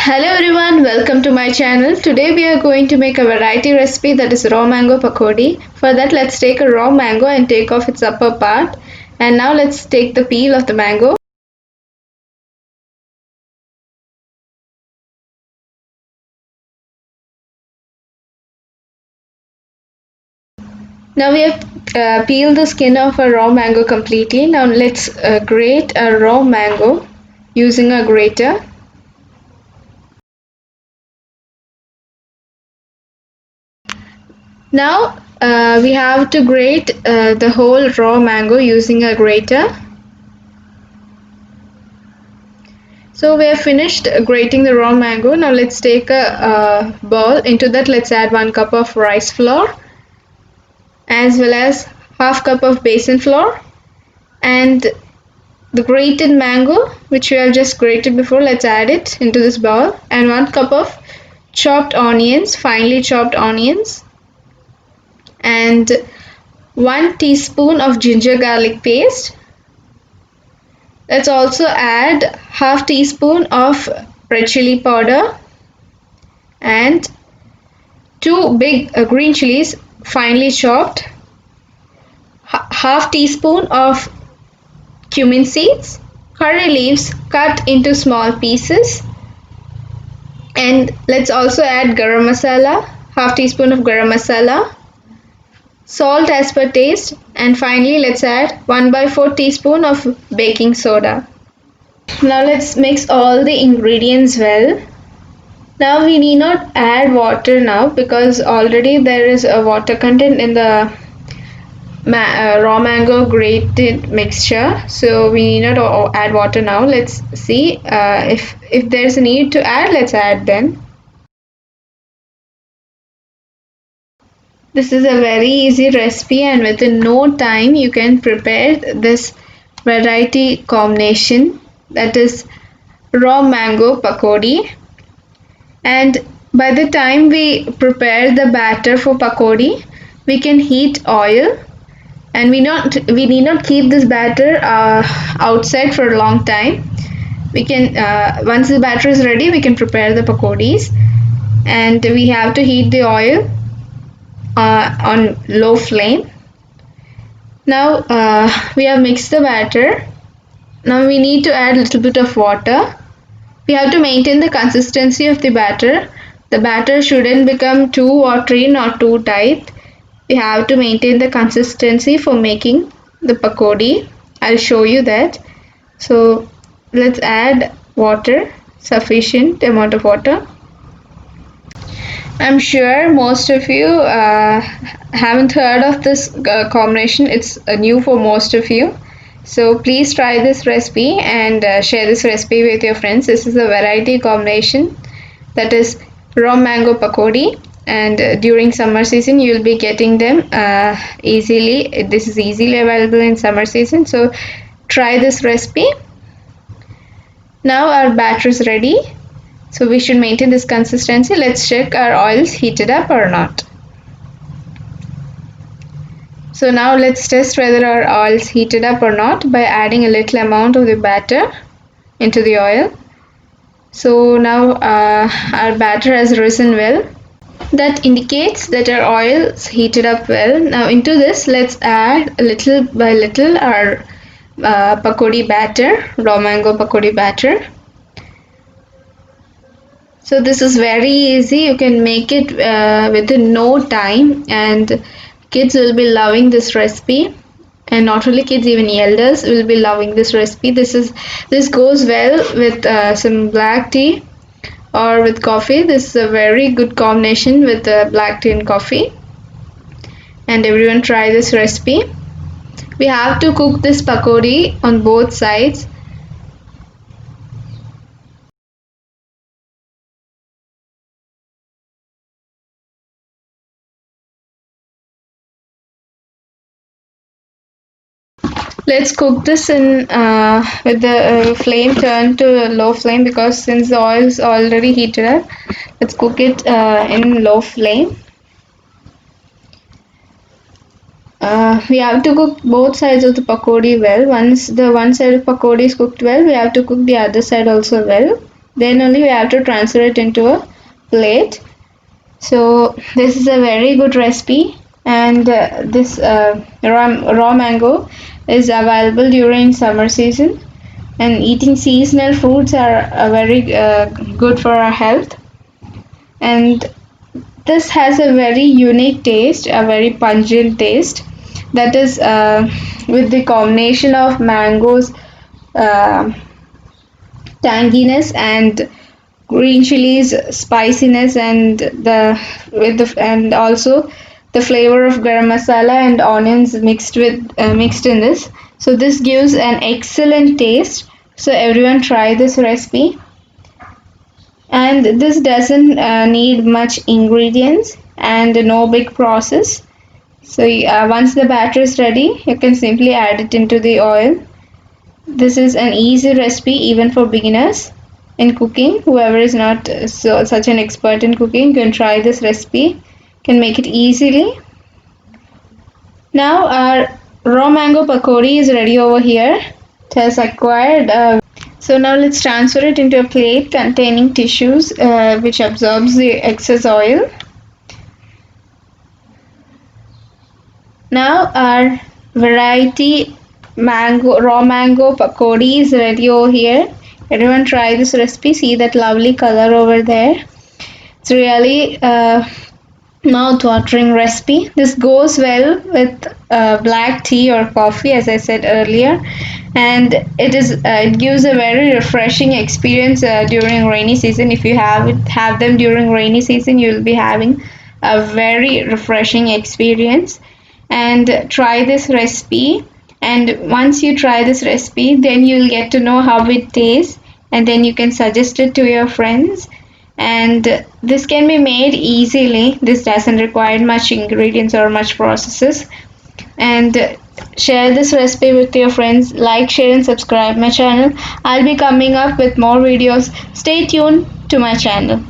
Hello everyone, welcome to my channel. Today we are going to make a variety recipe that is raw mango pakodi. For that let's take a raw mango and take off its upper part. And now let's take the peel of the mango. Now we have peeled the skin of a raw mango completely. Now let's grate a raw mango using a grater. Now we have to grate the whole raw mango using a grater. So we have finished grating the raw mango. Now let's take a bowl. Into that let's add 1 cup of rice flour as well as half cup of besan flour and the grated mango which we have just grated before. Let's add it into this bowl and 1 cup of chopped onions, finely chopped onions, and 1 teaspoon of ginger garlic paste. Let's also add half teaspoon of red chili powder and 2 big green chilies finely chopped, half teaspoon of cumin seeds, curry leaves cut into small pieces, and let's also add garam masala, half teaspoon of garam masala, salt as per taste, and finally let's add 1/4 teaspoon of baking soda. Now let's mix all the ingredients well. Now we need not add water now because already there is a water content in the raw mango grated mixture, so we need not add water now. Let's see if there's a need to add, let's add then. This is a very easy recipe and within no time you can prepare this variety combination, that is raw mango pakodi. And by the time we prepare the batter for pakodi, we can heat oil, and we need not keep this batter outside for a long time. We can once the batter is ready, we can prepare the pakodis, and we have to heat the oil on low flame. Now we have mixed the batter. Now we need to add a little bit of water. We have to maintain the consistency of the batter. The batter shouldn't become too watery nor too tight. We have to maintain the consistency for making the pakodi. I'll show you that. So let's add water, sufficient amount of water. I'm sure most of you haven't heard of this combination. It's new for most of you. So please try this recipe and share this recipe with your friends. This is a variety combination, that is raw mango pakodi, and during summer season you'll be getting them easily. This is easily available in summer season, so try this recipe. Now our batter is ready, so we should maintain this consistency. Let's check our oils heated up or not. So now let's test whether our oil is heated up or not by adding a little amount of the batter into the oil. So now our batter has risen well. That indicates that our oil is heated up well. Now into this let's add little by little our pakodi batter, raw mango pakodi batter. So this is very easy. You can make it within no time, and kids will be loving this recipe. And not only kids, even elders will be loving this recipe. This goes well with some black tea or with coffee. This is a very good combination with black tea and coffee. And everyone try this recipe. We have to cook this pakodi on both sides. Let's cook this in with the flame turned to low flame, because since the oil is already heated up, let's cook it in low flame. We have to cook both sides of the pakodi well. Once the one side of pakodi is cooked well, we have to cook the other side also well. Then only we have to transfer it into a plate. So this is a very good recipe, and this raw mango is available during summer season, and eating seasonal fruits are very good for our health. And this has a very unique taste, a very pungent taste, that is with the combination of mangoes uh, tanginess and green chilies spiciness, and and also the flavor of garam masala and onions mixed in this. So this gives an excellent taste. So everyone try this recipe, and this doesn't need much ingredients and no big process. So once the batter is ready, you can simply add it into the oil. This is an easy recipe even for beginners in cooking. Whoever is not such an expert in cooking can try this recipe, can make it easily. Now our raw mango pakodi is ready over here. It has acquired. So now let's transfer it into a plate containing tissues which absorbs the excess oil. Now our variety raw mango pakodi is ready over here. Everyone try this recipe. See that lovely color over there. It's really mouth-watering recipe. This goes well with black tea or coffee, as I said earlier, and it gives a very refreshing experience during rainy season. If you have them during rainy season, you'll be having a very refreshing experience. And try this recipe. And once you try this recipe, then you'll get to know how it tastes, and then you can suggest it to your friends. And this can be made easily. This doesn't require much ingredients or much processes. And share this recipe with your friends. Like, share, and subscribe my channel. I'll be coming up with more videos. Stay tuned to my channel.